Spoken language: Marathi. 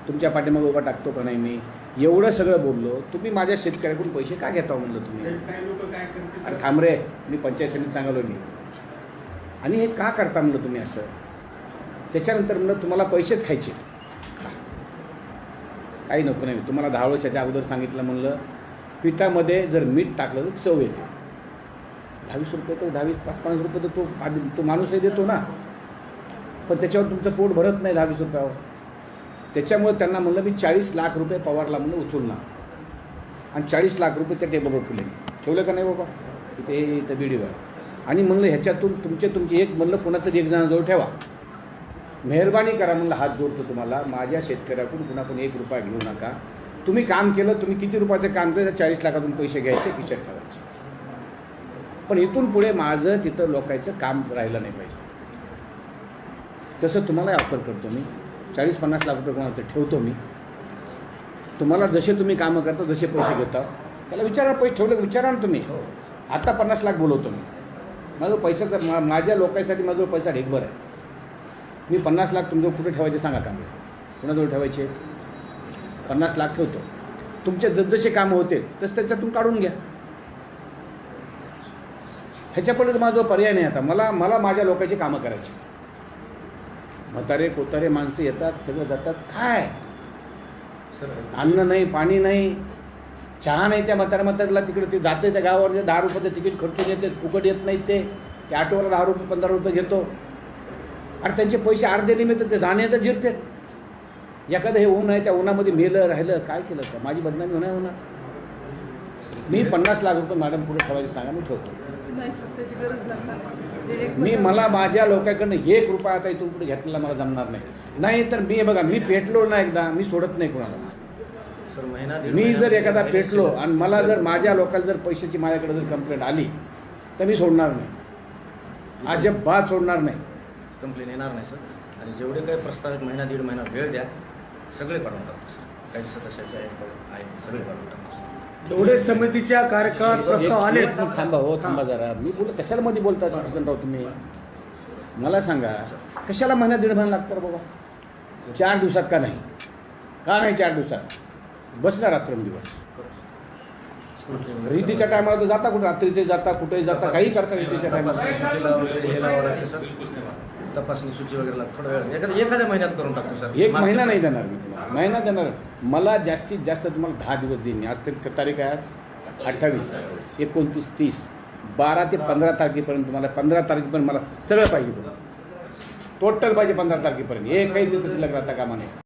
तुमच्या पाठीमागे उभा टाकतो का नाही मी, एवढं सगळं बोललो. तुम्ही माझ्या शेतकऱ्याकडून पैसे का घेता म्हणलं तुम्ही? अरे थांब रे, मी पंचायत समितीत सांगालो मी. आणि हे का करता म्हणलं तुम्ही असं? त्याच्यानंतर म्हणलं तुम्हाला पैसेच खायचे काही नको नाही. तुम्हाला 10 वर्षाच्या अगोदर सांगितलं म्हणलं पिठामध्ये जर मीठ टाकलं तर चव येते. 22 रुपये तो 22-5-5 रुपये तर तो माणूसही देतो ना, पण त्याच्यावर तुमचं पोट भरत नाही 22 रुपयावर. त्याच्यामुळे त्यांना म्हणलं मी 40 लाख रुपये पवारला म्हणलं उचलणार आणि 40 लाख रुपये त्या टेबलवर ठेवले का नाही बाबा तिथे इथं बीडीवर. आणि म्हणलं ह्याच्यातून तुमचे एक म्हणलं कोणातरी एक जणांजवळ ठेवा, मेहरबानी करा म्हणलं, हात जोडतो तुम्हाला. माझ्या शेतकऱ्याकडून कुणाकडून 1 रुपया घेऊ नका. तुम्ही काम केलं, तुम्ही किती रुपयाचं काम केलं, 40 लाखातून पैसे घ्यायचे, खिशात ठेवायचे. पण इथून पुढे माझं तिथं लोकांचं काम राहिलं नाही पाहिजे. तसं तुम्हाला ऑफर करतो मी. 40-50 लाख रुपये कोणाला ठेवतो मी. तुम्हाला जसे तुम्ही कामं करता, जसे पैसे घेता, त्याला विचारा पैसे ठेवले विचारा ना तुम्ही. आता 50 लाख बोलवतो मी. माझं पैसा तर माझ्या लोकांसाठी माझं पैसा ढेकभर आहे. मी 50 लाख तुमचं कुठे ठेवायचे सांगा का? कुणाजवळ ठेवायचे? 50 लाख ठेवतो. तुमचे जसजसे कामं होते तसं त्याच्यातून काढून घ्या. ह्याच्यापर्यंत माझा पर्याय नाही. आता मला माझ्या लोकांची कामं करायची. म्हातारे कोतारे माणसं येतात, सगळं जातात. काय अन्न नाही, पाणी नाही, चहा नाही. त्या म्हाताऱ्याला तिकडे ते जाते त्या गावावर 10 रुपयाचं तिकीट खर्चून येते, फुकट येत नाहीत ते ऑटोवर 10 रुपये 15 रुपये घेतो. आणि त्यांचे पैसे अर्धे निमित्त ते जाणे तर जिरते. एखादं हे ऊन आहे, त्या उन्हामध्ये मेलं राहिलं काय केलं का? माझी बदनामी होणार. मी 50 लाख रुपये मॅडम पुढे ठेवायचे सांगा, मी ठेवतो. मला माझ्या लोकांकडनं 1 रुपया आता इथून पुढे घेतलेला मला जमणार नाही. नाही तर मी बघा, मी पेटलो ना एकदा, मी सोडत नाही कोणाला. मी जर एखादा पेटलो आणि मला जर माझ्या लोकांना जर पैशाची माझ्याकडे जर कंप्लेंट आली तर मी सोडणार नाही. अजिबात सोडणार नाही. कंप्लेंट येणार नाही सर. आणि जेवढे काही प्रस्तावित महिना 1.5 महिना वेळ द्या, सगळे काढून टाकतो सर. काही सदस्याचे आहे सगळे काढून टाकतो. एवढे समितीच्या कार्यकाळात प्रस्ताव आले. थांबा हो, थांबा जरा. मी कशाला मध्ये बोलता राव तुम्ही? मला सांगा कशाला महिना 1.5 महिना लागतं बाबा? 4 दिवसात का नाही? का नाही 4 दिवसात? बसला रात्रंदिवस. रीतीच्या टायमाला तर जाता कुठे, रात्रीचे जाता, कुठे जाता, काही करता रीतीच्या टायमाला. तपासणी सूची वगैरे थोडा वेळ एखाद्या महिन्यात करून टाकतो सर. 1 महिना नाही देणार मी तुम्हाला. महिना देणार मला जास्तीत जास्त तुम्हाला 10 दिवस देईन. आज तरी तारीख आहे, आज 28, 29, 30, 12 ते 15 तारखेपर्यंत तुम्हाला. 15 तारखेपर्यंत मला सगळं पाहिजे. टोटल पाहिजे 15 तारखेपर्यंत. एकही दिवस शिल्लक राहता कामा नये.